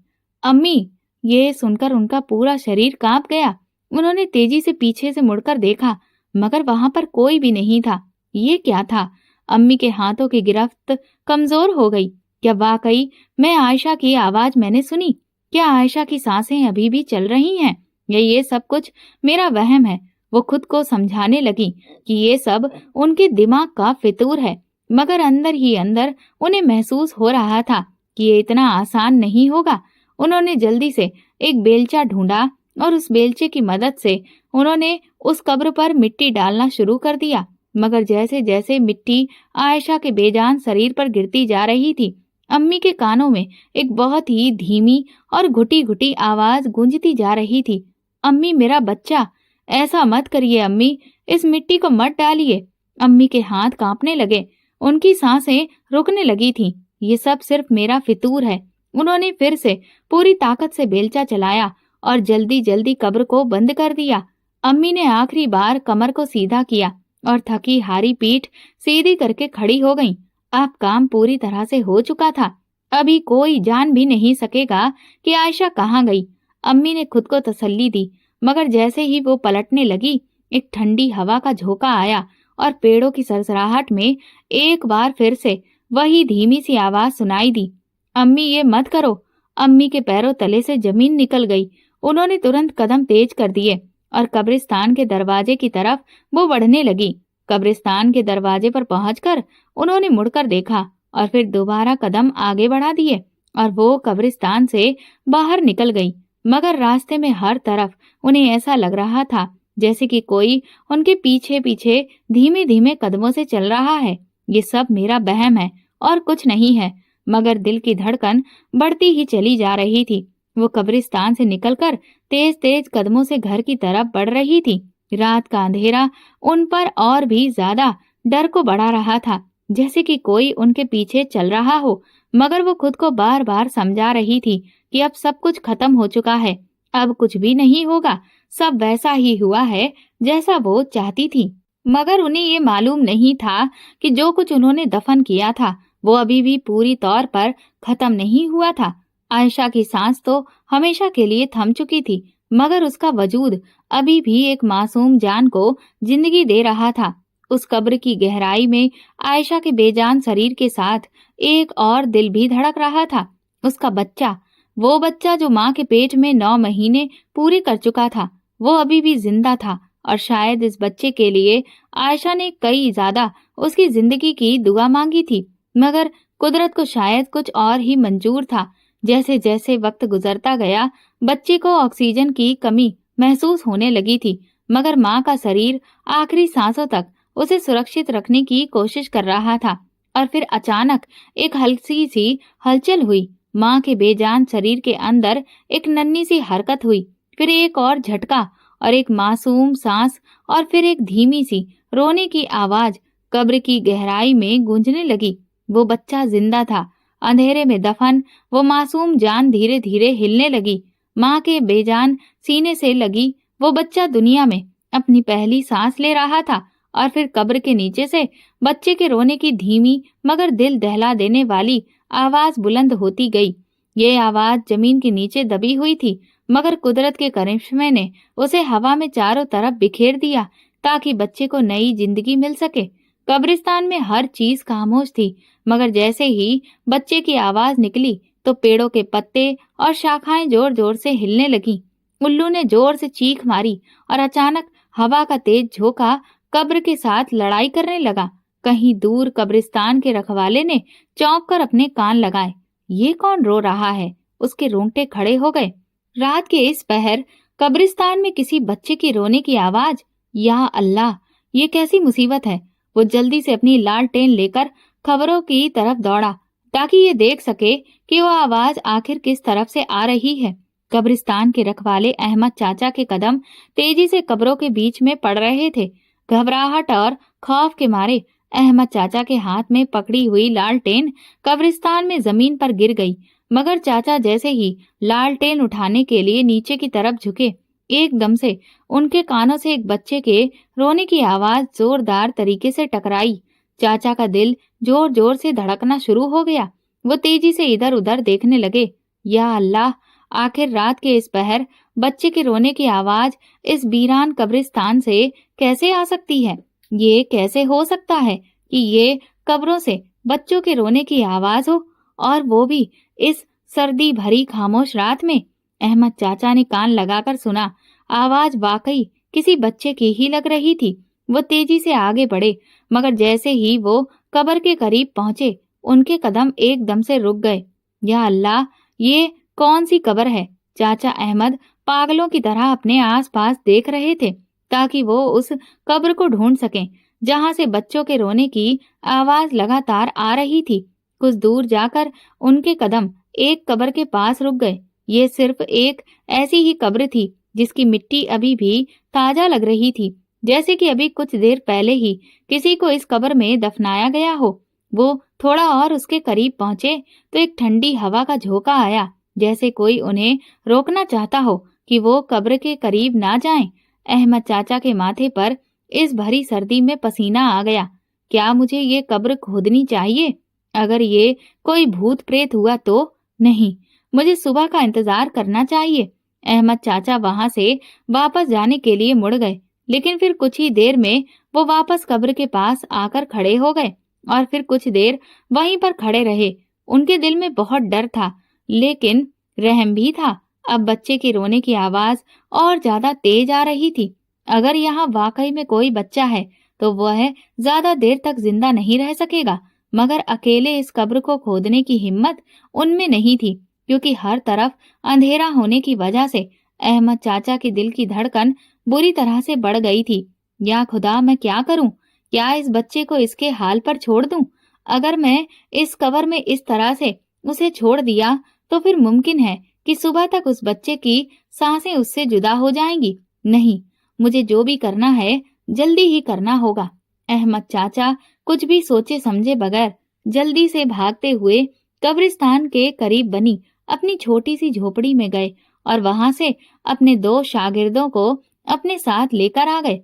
[SPEAKER 1] अम्मी। ये सुनकर उनका पूरा शरीर कांप गया। उन्होंने तेजी से पीछे से मुड़कर देखा, मगर वहां पर कोई भी नहीं था। ये क्या था? अम्मी के हाथों की गिरफ्त कमजोर हो गई। क्या वाकई मैं आयशा की आवाज मैंने सुनी? क्या आयशा की सांसें अभी भी चल रही हैं? या ये सब कुछ मेरा वहम है? वो खुद को समझाने लगी कि ये सब उनके दिमाग का फितूर है, मगर अंदर ही अंदर उन्हें महसूस हो रहा था कि ये इतना आसान नहीं होगा। उन्होंने जल्दी से एक बेलचा ढूंढा और उस बेलचे की मदद से उन्होंने उस कब्र पर मिट्टी डालना शुरू कर दिया। मगर जैसे जैसे मिट्टी आयशा के बेजान शरीर पर गिरती जा रही थी, अम्मी के कानों में एक बहुत ही धीमी और घुटी घुटी आवाज गूंजती जा रही थी, अम्मी मेरा बच्चा, ऐसा मत करिए अम्मी, इस मिट्टी को मत डालिए। अम्मी के हाथ कांपने लगे, उनकी सांसें रुकने लगी थीं। ये सब सिर्फ मेरा फितूर है। उन्होंने फिर से पूरी ताकत से बेलचा चलाया और जल्दी जल्दी कब्र को बंद कर दिया। अम्मी ने आखिरी बार कमर को सीधा किया और थकी हारी पीठ सीधी करके खड़ी हो गईं। अब काम पूरी तरह से हो चुका था। अभी कोई जान भी नहीं सकेगा कि आयशा कहाँ गई। अम्मी ने खुद को तसल्ली दी, मगर जैसे ही वो पलटने लगी, एक ठंडी हवा का झोंका आया और पेड़ों की सरसराहट में एक बार फिर से वही धीमी सी आवाज सुनाई दी, अम्मी ये मत करो। अम्मी के पैरों तले से जमीन निकल गई। उन्होंने तुरंत कदम तेज कर दिए और कब्रिस्तान के दरवाजे की तरफ वो बढ़ने लगी। कब्रिस्तान के दरवाजे पर पहुंचकर उन्होंने मुड़कर देखा और फिर दोबारा कदम आगे बढ़ा दिए और वो कब्रिस्तान से बाहर निकल गई। मगर रास्ते में हर तरफ उन्हें ऐसा लग रहा था जैसे कि कोई उनके पीछे पीछे धीमे धीमे कदमों से चल रहा है। ये सब मेरा वहम है और कुछ नहीं है। मगर दिल की धड़कन बढ़ती ही चली जा रही थी। वो कब्रिस्तान से निकलकर तेज तेज कदमों से घर की तरफ बढ़ रही थी। रात का अंधेरा उन पर और भी ज्यादा डर को बढ़ा रहा था, जैसे कि कोई उनके पीछे चल रहा हो। मगर वो खुद को बार बार समझा रही थी कि अब सब कुछ खत्म हो चुका है, अब कुछ भी नहीं होगा, सब वैसा ही हुआ है जैसा वो चाहती थी। मगर उन्हें ये मालूम नहीं था कि जो कुछ उन्होंने दफन किया था वो अभी भी पूरी तौर पर खत्म नहीं हुआ था। आयशा की सांस तो हमेशा के लिए थम चुकी थी, मगर उसका वजूद अभी भी एक मासूम जान को जिंदगी दे रहा था। उस कब्र की गहराई में आयशा के बेजान शरीर के साथ एक और दिल भी धड़क रहा था। उसका बच्चा, वो बच्चा जो माँ के पेट में 9 महीने पूरे कर चुका था, वो अभी भी जिंदा था। और शायद इस बच्चे के लिए आयशा ने कई ज्यादा उसकी जिंदगी की दुआ मांगी थी, मगर कुदरत को शायद कुछ और ही मंजूर था। जैसे जैसे वक्त गुजरता गया, बच्चे को ऑक्सीजन की कमी महसूस होने लगी थी, मगर माँ का शरीर आखिरी सांसों तक उसे सुरक्षित रखने की कोशिश कर रहा था। और फिर अचानक एक हल्की सी हलचल हुई। माँ के बेजान शरीर के अंदर एक नन्ही सी हरकत हुई, फिर एक और झटका और एक मासूम सांस और फिर एक धीमी सी रोने की आवाज कब्र की गहराई में गूंजने लगी। वो बच्चा जिंदा था। अंधेरे में दफन वो मासूम जान धीरे धीरे हिलने लगी। माँ के बेजान सीने से लगी वो बच्चा दुनिया में अपनी पहली सांस ले रहा था। और फिर कब्र के नीचे से बच्चे के रोने की धीमी मगर दिल दहला देने वाली आवाज बुलंद होती गई, ये आवाज जमीन के नीचे दबी हुई थी, मगर कुदरत के करिश्मे ने उसे हवा में चारों तरफ बिखेर दिया ताकि बच्चे को नई जिंदगी मिल सके। कब्रिस्तान में हर चीज खामोश थी, मगर जैसे ही बच्चे की आवाज निकली तो पेड़ों के पत्ते और शाखाएं जोर जोर से हिलने लगीं। उल्लू ने जोर से चीख मारी और अचानक हवा का तेज झोंका कब्र के साथ लड़ाई करने लगा। कहीं दूर कब्रिस्तान के रखवाले ने चौंक कर अपने कान लगाए। ये कौन रो रहा है? उसके रोंगटे खड़े हो गए। रात के इस पहर कब्रिस्तान में किसी बच्चे की रोने की आवाज। या अल्लाह, ये कैसी मुसीबत है। वो जल्दी से अपनी लालटेन लेकर खबरों की तरफ दौड़ा ताकि ये देख सके कि वो आवाज आखिर किस तरफ से आ रही है। कब्रिस्तान के रखवाले अहमद चाचा के कदम तेजी से कब्रों के बीच में पड़ रहे थे। घबराहट और खौफ के मारे अहमद चाचा के हाथ में पकड़ी हुई लालटेन कब्रिस्तान में जमीन पर गिर गई, मगर चाचा जैसे ही लालटेन उठाने के लिए नीचे की तरफ झुके, एकदम से उनके कानों से एक बच्चे के रोने की आवाज जोरदार तरीके से टकराई। चाचा का दिल जोर जोर से धड़कना शुरू हो गया। वो तेजी से इधर उधर देखने लगे। या अल्लाह, आखिर रात के इस पहर बच्चे के रोने की आवाज इस वीरान कब्रिस्तान से कैसे आ सकती है? ये कैसे हो सकता है कि ये कब्रों से बच्चों के रोने की आवाज हो, और वो भी इस सर्दी भरी खामोश रात में? अहमद चाचा ने कान लगाकर सुना। आवाज वाकई किसी बच्चे की ही लग रही थी। वो तेजी से आगे बढ़े, मगर जैसे ही वो कब्र के करीब पहुंचे, उनके कदम एकदम से रुक गए। या अल्लाह, ये कौन सी कब्र है? चाचा अहमद पागलों की तरह अपने आसपास देख रहे थे ताकि वो उस कब्र को ढूंढ सकें जहां से बच्चों के रोने की आवाज लगातार आ रही थी। कुछ दूर जाकर उनके कदम एक कब्र के पास रुक गए। ये सिर्फ एक ऐसी ही कब्र थी जिसकी मिट्टी अभी भी ताजा लग रही थी, जैसे कि अभी कुछ देर पहले ही किसी को इस कब्र में दफनाया गया हो। वो थोड़ा और उसके करीब पहुंचे तो एक ठंडी हवा का झोंका आया, जैसे कोई उन्हें रोकना चाहता हो कि वो कब्र के करीब ना जाएं। अहमद चाचा के माथे पर इस भरी सर्दी में पसीना आ गया। क्या मुझे ये कब्र खोदनी चाहिए? अगर ये कोई भूत प्रेत हुआ तो? नहीं, मुझे सुबह का इंतजार करना चाहिए। अहमद चाचा वहां से वापस जाने के लिए मुड़ गए, लेकिन फिर कुछ ही देर में वो वापस कब्र के पास आकर खड़े हो गए और फिर कुछ देर वहीं पर खड़े रहे। उनके दिल में बहुत डर था, लेकिन रहम भी था। अब बच्चे के रोने की आवाज और ज्यादा तेज आ रही थी। अगर यहाँ वाकई में कोई बच्चा है तो वह ज्यादा देर तक जिंदा नहीं रह सकेगा, मगर अकेले इस कब्र को खोदने की हिम्मत उनमें नहीं थी, क्योंकि हर तरफ अंधेरा होने की वजह से अहमद चाचा के दिल की धड़कन बुरी तरह से बढ़ गई थी। या खुदा, मैं क्या करूं? क्या इस बच्चे को इसके हाल पर छोड़ दूं? अगर मैं इस कब्र में इस तरह से उसे छोड़ दिया तो फिर मुमकिन है कि सुबह तक उस बच्चे की सांसें उससे जुदा हो जाएंगी। नहीं, मुझे जो भी करना है जल्दी ही करना होगा। अहमद चाचा कुछ भी सोचे समझे बगैर जल्दी से भागते हुए कब्रिस्तान के करीब बनी अपनी छोटी सी झोपड़ी में गए और वहां से अपने 2 शागिर्दों को अपने साथ लेकर आ गए।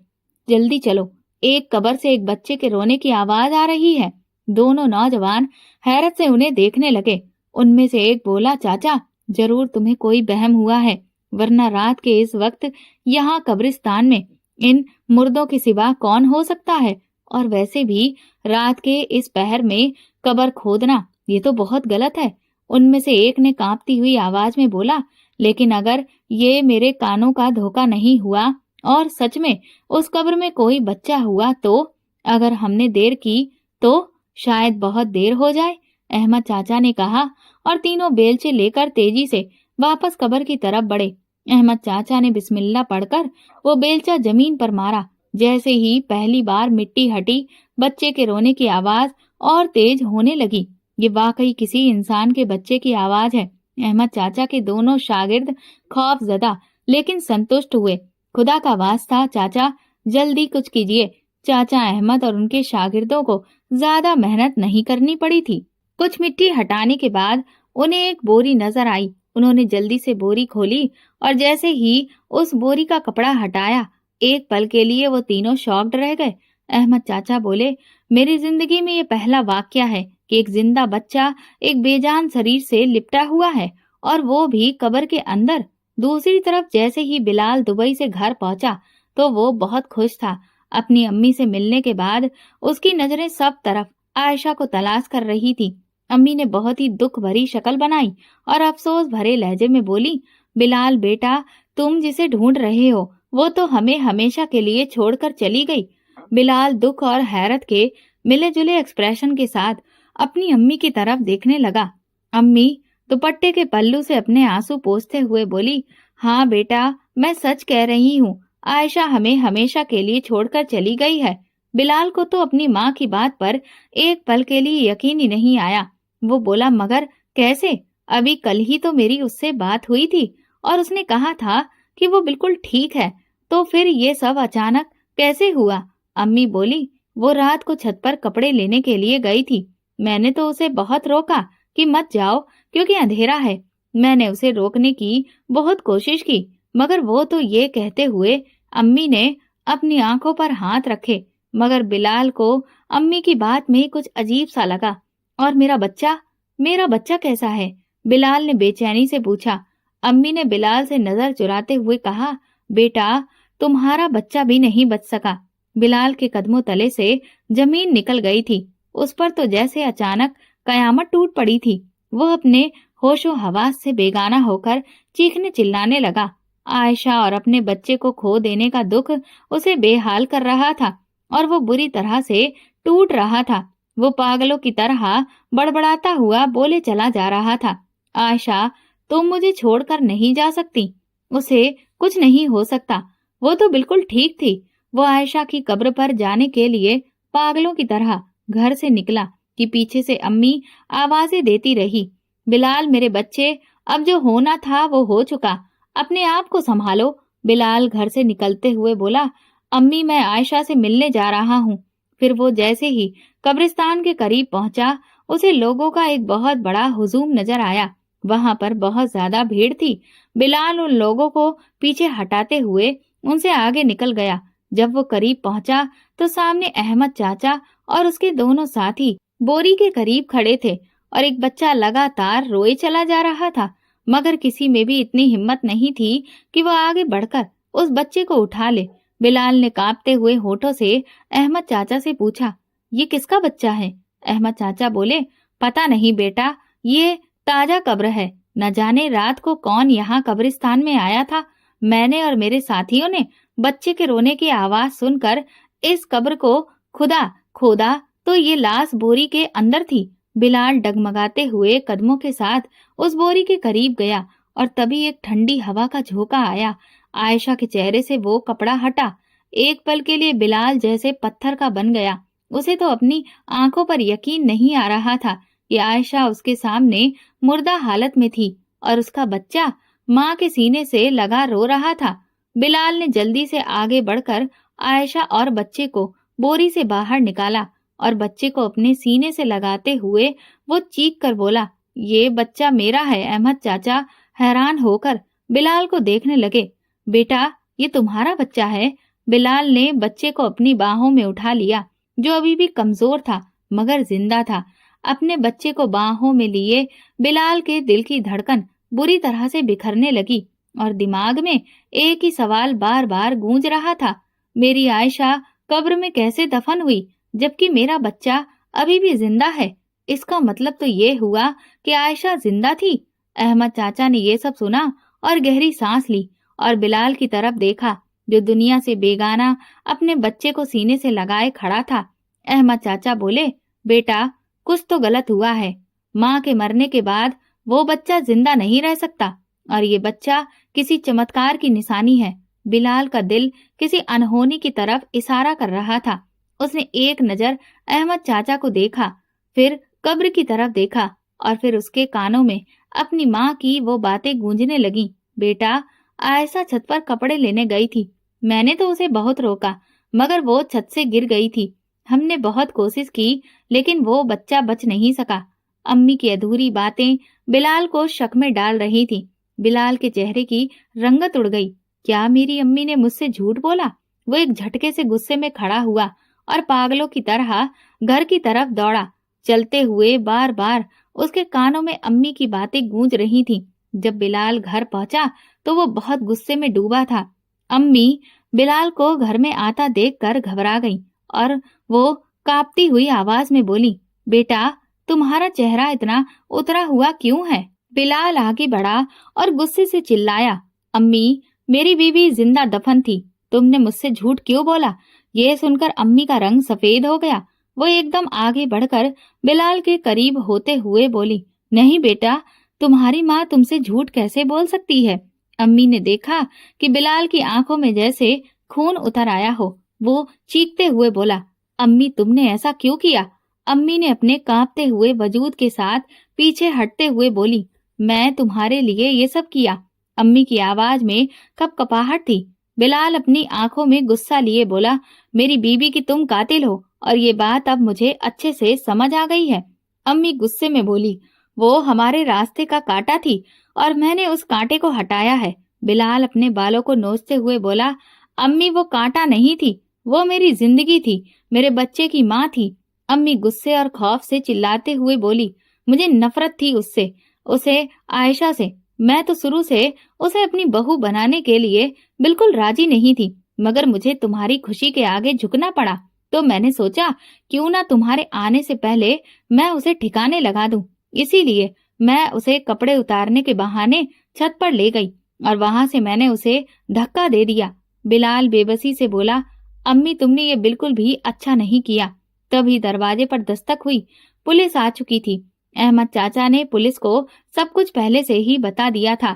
[SPEAKER 1] जल्दी चलो, एक कब्र से एक बच्चे के रोने की आवाज आ रही है। दोनों नौजवान हैरत से उन्हें देखने लगे। उनमें से एक बोला, चाचा, जरूर तुम्हें कोई बहम हुआ है, वरना रात के इस वक्त यहाँ कब्रिस्तान में इन मुर्दों के सिवा कौन हो सकता है? और वैसे भी रात के इस पहर में कब्र खोदना ये तो बहुत गलत है। उनमें से एक ने कांपती हुई आवाज में बोला, लेकिन अगर ये मेरे कानों का धोखा नहीं हुआ और सच में उस कब्र में कोई बच्चा हुआ तो? अगर हमने देर की तो शायद बहुत देर हो जाए, अहमद चाचा ने कहा, और तीनों बेलचे लेकर तेजी से वापस कब्र की तरफ बढ़े। अहमद चाचा ने बिस्मिल्लाह पढ़कर वो बेलचा जमीन पर मारा। जैसे ही पहली बार मिट्टी हटी, बच्चे के रोने की आवाज और तेज होने लगी। ये वाकई किसी इंसान के बच्चे की आवाज है। अहमद चाचा के दोनों शागिर्द खौफजदा लेकिन संतुष्ट हुए। खुदा का वास्ता चाचा, जल्दी कुछ कीजिए। चाचा अहमद और उनके शागिर्दों को ज्यादा मेहनत नहीं करनी पड़ी थी। कुछ मिट्टी हटाने के बाद उन्हें एक बोरी नजर आई। उन्होंने जल्दी से बोरी खोली और जैसे ही उस बोरी का कपड़ा हटाया, एक पल के लिए वो तीनों शॉक्ड रह गए। अहमद चाचा बोले, मेरी जिंदगी में ये पहला वाकया है कि एक जिंदा बच्चा एक बेजान शरीर से लिपटा हुआ है और वो भी कब्र के अंदर। दूसरी तरफ जैसे ही बिलाल दुबई से घर पहुंचा तो वो बहुत खुश था। अपनी अम्मी से मिलने के बाद उसकी नजरें सब तरफ आयशा को तलाश कर रही थी। अम्मी ने बहुत ही दुख भरी शक्ल बनाई और अफसोस भरे लहजे में बोली, बिलाल बेटा, तुम जिसे ढूंढ रहे हो वो तो हमें हमेशा के लिए छोड़कर चली गई। बिलाल दुख और हैरत के मिले जुले एक्सप्रेशन के साथ अपनी अम्मी की तरफ देखने लगा। अम्मी दुपट्टे के पल्लू से अपने आंसू पोंछते हुए बोली, हाँ बेटा, मैं सच कह रही हूँ, आयशा हमें हमेशा के लिए छोड़कर चली गई है। बिलाल को तो अपनी माँ की बात पर एक पल के लिए यकीन ही नहीं आया। वो बोला, मगर कैसे? अभी कल ही तो मेरी उससे बात हुई थी और उसने कहा था कि वो बिल्कुल ठीक है, तो फिर ये सब अचानक कैसे हुआ? अम्मी बोली, वो रात को छत पर कपड़े लेने के लिए गई थी। मैंने तो उसे बहुत रोका कि मत जाओ क्योंकि अंधेरा है। मैंने उसे रोकने की बहुत कोशिश की, मगर वो तो ये कहते हुए अम्मी ने अपनी आंखों पर हाथ रखे। मगर बिलाल को अम्मी की बात में कुछ अजीब सा लगा। और मेरा बच्चा कैसा है? बिलाल ने बेचैनी से पूछा। अम्मी ने बिलाल से नजर चुराते हुए कहा, बेटा, तुम्हारा बच्चा भी नहीं बच सका। बिलाल के कदमों तले से जमीन निकल गई थी। उस पर तो जैसे अचानक कयामत टूट पड़ी थी। वो अपने होशो हवास से बेगाना होकर चीखने चिल्लाने लगा। आयशा और अपने बच्चे को खो देने का दुख उसे बेहाल कर रहा था और वो बुरी तरह से टूट रहा था। वो पागलों की तरह बड़बड़ाता हुआ बोले चला जा रहा था, आयशा, तुम मुझे छोड़कर नहीं जा सकती। उसे कुछ नहीं हो सकता, वो तो बिल्कुल ठीक थी। वो आयशा की कब्र पर जाने के लिए पागलों की तरह घर से निकला कि पीछे से अम्मी आवाजें देती रही, बिलाल मेरे बच्चे, अब जो होना था वो हो चुका, अपने आप को संभालो। बिलाल घर से निकलते हुए बोला, अम्मी, मैं आयशा से मिलने जा रहा हूँ। फिर वो जैसे ही कब्रिस्तान के करीब पहुंचा, उसे लोगों का एक बहुत बड़ा हुजूम नजर आया। वहां पर बहुत ज्यादा भीड़ थी। बिलाल उन लोगों को पीछे हटाते हुए उनसे आगे निकल गया। जब वो करीब पहुंचा तो सामने अहमद चाचा और उसके दोनों साथी बोरी के करीब खड़े थे और एक बच्चा लगातार रोए चला जा रहा था। मगर किसी में भी इतनी हिम्मत नहीं थी कि वो आगे बढ़कर उस बच्चे को उठा ले। बिलाल ने कांपते हुए होठों से अहमद चाचा से पूछा, ये किसका बच्चा है? अहमद चाचा बोले, पता नहीं बेटा, ये ताजा कब्र है। न जाने रात को कौन यहाँ कब्रिस्तान में आया था। मैंने और मेरे साथियों ने बच्चे के रोने की आवाज सुनकर इस कब्र को खोदा तो ये लाश बोरी के अंदर थी। बिलाल डगमगाते हुए कदमों के साथ उस बोरी के करीब गया और तभी एक ठंडी हवा का झोंका आया। आयशा के चेहरे से वो कपड़ा हटा। एक पल के लिए बिलाल जैसे पत्थर का बन गया। उसे तो अपनी आंखों पर यकीन नहीं आ रहा था कि आयशा उसके सामने मुर्दा हालत में थी और उसका बच्चा माँ के सीने से लगा रो रहा था। बिलाल ने जल्दी से आगे बढ़कर आयशा और बच्चे को बोरी से बाहर निकाला और बच्चे को अपने सीने से लगाते हुए वो चीख कर बोला, ये बच्चा मेरा है। अहमद चाचा हैरान होकर बिलाल को देखने लगे। बेटा, ये तुम्हारा बच्चा है? बिलाल ने बच्चे को अपनी बाहों में उठा लिया, जो अभी भी कमजोर था मगर जिंदा था। अपने बच्चे को बाहों में लिए बिलाल के दिल की धड़कन बुरी तरह से बिखरने लगी और दिमाग में एक ही सवाल बार बार गूंज रहा था, मेरी आयशा कब्र में कैसे दफन हुई जबकि मेरा बच्चा अभी भी जिंदा है? इसका मतलब तो ये हुआ कि आयशा जिंदा थी। अहमद चाचा ने ये सब सुना और गहरी सांस ली और बिलाल की तरफ देखा, जो दुनिया से बेगाना अपने बच्चे को सीने से लगाए खड़ा था। अहमद चाचा बोले, बेटा, कुछ तो गलत हुआ है। माँ के मरने के बाद वो बच्चा जिंदा नहीं रह सकता और ये बच्चा किसी चमत्कार की निशानी है। बिलाल का दिल किसी अनहोनी की तरफ इशारा कर रहा था। उसने एक नजर अहमद चाचा को देखा, फिर कब्र की तरफ देखा और फिर उसके कानों में अपनी माँ की वो बातें गूंजने लगीं। बेटा, आयशा छत पर कपड़े लेने गई थी। मैंने तो उसे बहुत रोका मगर वो छत से गिर गई थी। हमने बहुत कोशिश की लेकिन वो बच्चा बच नहीं सका। अम्मी की अधूरी बातें बिलाल को शक में डाल रही थी। बिलाल के चेहरे की रंगत उड़ गई। क्या मेरी अम्मी ने मुझसे झूठ बोला? वो एक झटके से गुस्से में खड़ा हुआ और पागलों की तरह घर की तरफ दौड़ा। चलते हुए बार बार उसके कानों में अम्मी की बातें गूंज रही थी। जब बिलाल घर पहुंचा तो वो बहुत गुस्से में डूबा था। अम्मी बिलाल को घर में आता देखकर घबरा गईं और वो कांपती हुई आवाज में बोली, बेटा तुम्हारा चेहरा इतना उतरा हुआ क्यों है? बिलाल आगे बढ़ा और गुस्से से चिल्लाया, अम्मी मेरी बीवी जिंदा दफन थी, तुमने मुझसे झूठ क्यों बोला? ये सुनकर अम्मी का रंग सफेद हो गया। वो एकदम आगे बढ़कर बिलाल के करीब होते हुए बोली, नहीं बेटा, तुम्हारी माँ तुमसे झूठ कैसे बोल सकती है? अम्मी ने देखा कि बिलाल की आंखों में जैसे खून उतर आया हो। वो चीखते हुए बोला, अम्मी तुमने ऐसा क्यों किया? अम्मी ने अपने कांपते हुए वजूद के साथ पीछे हटते हुए बोली, मैं तुम्हारे लिए ये सब किया। अम्मी की आवाज में कपकपाहट थी। बिलाल अपनी आंखों में गुस्सा लिए बोला, मेरी बीवी की तुम कातिल हो और ये बात अब मुझे अच्छे से समझ आ गई है। अम्मी गुस्से में बोली, वो हमारे रास्ते का कांटा थी और मैंने उस कांटे को हटाया है। बिलाल अपने बालों को नोचते हुए बोला, अम्मी वो कांटा नहीं थी, वो मेरी जिंदगी थी, मेरे बच्चे की माँ थी। अम्मी गुस्से और खौफ से चिल्लाते हुए बोली, मुझे नफरत थी उससे, उसे आयशा से। मैं तो शुरू से उसे अपनी बहू बनाने के लिए बिल्कुल राजी नहीं थी, मगर मुझे तुम्हारी खुशी के आगे झुकना पड़ा, तो मैंने सोचा क्यों ना तुम्हारे आने से पहले मैं उसे ठिकाने लगा दूं। इसीलिए मैं उसे कपड़े उतारने के बहाने छत पर ले गई और वहां से मैंने उसे धक्का दे दिया। बिलाल बेबसी से बोला, अम्मी तुमने ये बिल्कुल भी अच्छा नहीं किया। तभी दरवाजे पर दस्तक हुई। पुलिस आ चुकी थी। अहमद चाचा ने पुलिस को सब कुछ पहले से ही बता दिया था।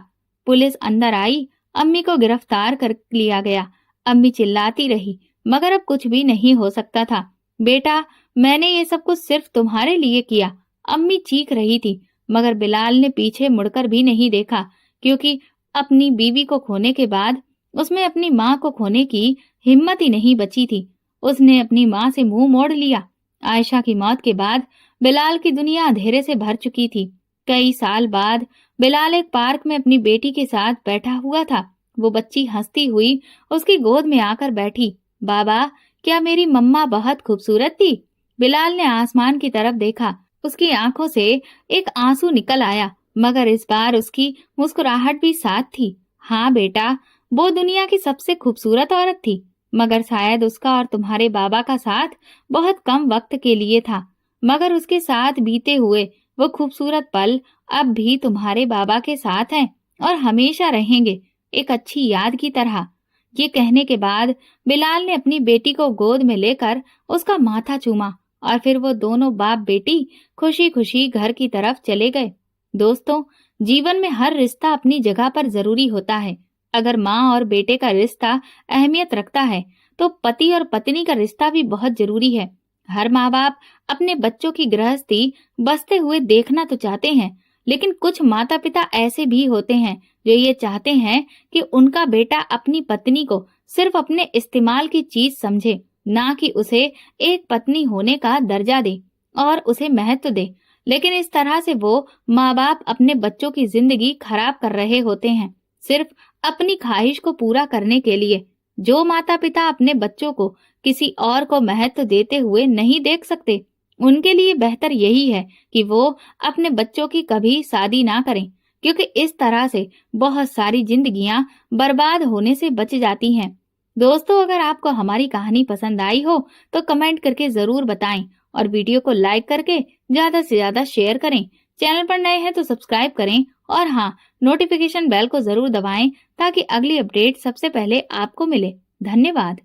[SPEAKER 1] पुलिस अंदर आई, अम्मी को गिरफ्तार कर लिया गया। अम्मी चिल्लाती रही, मगर अब कुछ भी नहीं हो सकता था। बेटा मैंने ये सब कुछ सिर्फ तुम्हारे लिए किया। अम्मी चीख रही थी, मगर बिलाल ने पीछे मुड़कर भी नहीं देखा, क्योंकि अपनी बीवी को खोने के बाद उसमें अपनी माँ को खोने की हिम्मत ही नहीं बची थी। उसने अपनी माँ से मुंह मोड़ लिया। आयशा की मौत के बाद बिलाल की दुनिया अंधेरे से भर चुकी थी। कई साल बाद बिलाल एक पार्क में अपनी बेटी के साथ बैठा हुआ था। वो बच्ची हंसती हुई उसकी गोद में आकर बैठी। बाबा क्या मेरी मम्मा बहुत खूबसूरत थी? बिलाल ने आसमान की तरफ देखा। उसकी आंखों से एक आंसू निकल आया, मगर इस बार उसकी मुस्कुराहट भी साथ थी। हाँ बेटा, वो दुनिया की सबसे खूबसूरत औरत थी, मगर शायद उसका और तुम्हारे बाबा का साथ बहुत कम वक्त के लिए था। मगर उसके साथ बीते हुए वो खूबसूरत पल अब भी तुम्हारे बाबा के साथ हैं और हमेशा रहेंगे, एक अच्छी याद की तरह। ये कहने के बाद बिलाल ने अपनी बेटी को गोद में लेकर उसका माथा चूमा और फिर वो दोनों बाप बेटी खुशी खुशी घर की तरफ चले गए। दोस्तों, जीवन में हर रिश्ता अपनी जगह पर जरूरी होता है। अगर माँ और बेटे का रिश्ता अहमियत रखता है, तो पति और पत्नी का रिश्ता भी बहुत जरूरी है। हर माँ बाप अपने बच्चों की गृहस्थी बसते हुए देखना तो चाहते हैं, लेकिन कुछ माता पिता ऐसे भी होते हैं जो ये चाहते हैं कि उनका बेटा अपनी पत्नी को सिर्फ अपने इस्तेमाल की चीज समझे, ना कि उसे एक पत्नी होने का दर्जा दे और उसे महत्व दे। लेकिन इस तरह से वो माँ बाप अपने बच्चों की जिंदगी खराब कर रहे होते हैं, सिर्फ अपनी ख्वाहिश को पूरा करने के लिए। जो माता पिता अपने बच्चों को किसी और को महत्व देते हुए नहीं देख सकते, उनके लिए बेहतर यही है कि वो अपने बच्चों की कभी शादी ना करें, क्योंकि इस तरह से बहुत सारी जिंदगियां बर्बाद होने से बच जाती हैं। दोस्तों, अगर आपको हमारी कहानी पसंद आई हो तो कमेंट करके जरूर बताएं और वीडियो को लाइक करके ज्यादा से ज्यादा शेयर करें। चैनल पर नए हैं तो सब्सक्राइब करें और हाँ, नोटिफिकेशन बेल को जरूर दबाएं ताकि अगली अपडेट सबसे पहले आपको मिले। धन्यवाद।